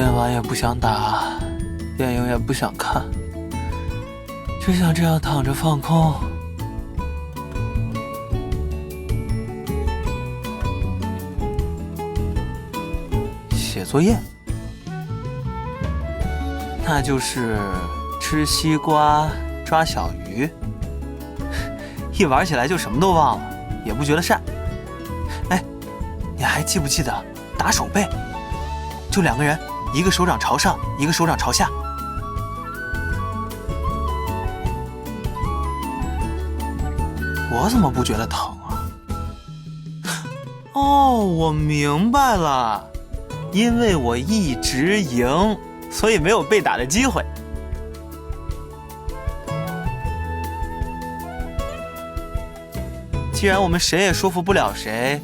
电玩也不想打，电影也不想看，只想这样躺着放空。写作业，那就是吃西瓜、抓小鱼，一玩起来就什么都忘了，也不觉得善。哎，你还记不记得打手背？就2个人，一个手掌朝上，一个手掌朝下。我怎么不觉得疼啊？哦，我明白了，因为我一直赢，所以没有被打的机会。既然我们谁也说服不了谁，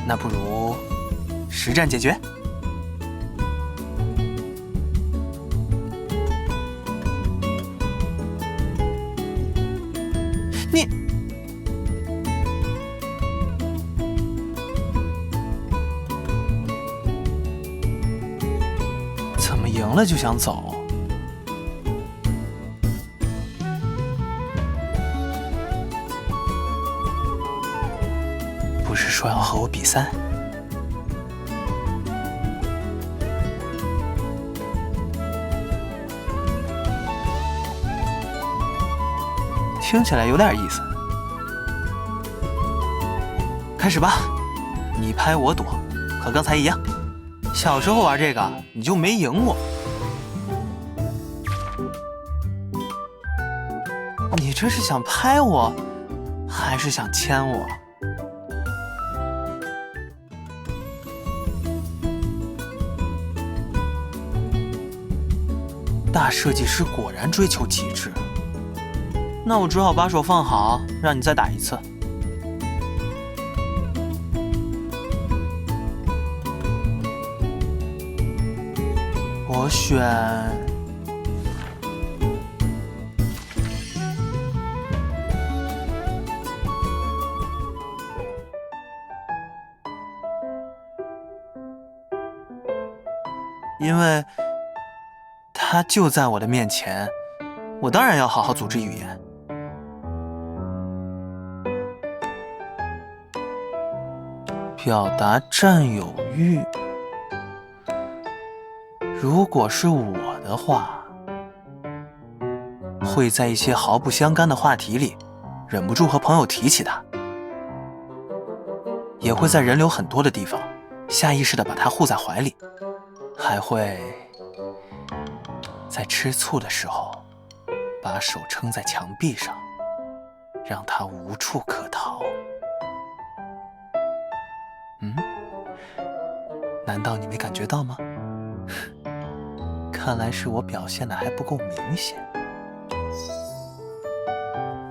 那不如实战解决。你怎么赢了就想走？不是说要和我比赛？听起来有点意思。开始吧，你拍我躲，和刚才一样。小时候玩这个你就没赢我。你这是想拍我，还是想牵我？大设计师果然追求极致。那我只好把手放好，让你再打一次。我选因为他就在我的面前，我当然要好好组织语言。表达占有欲，如果是我的话，会在一些毫不相干的话题里，忍不住和朋友提起它，也会在人流很多的地方，下意识地把它护在怀里，还会在吃醋的时候，把手撑在墙壁上，让它无处可逃。难道你没感觉到吗？看来是我表现的还不够明显。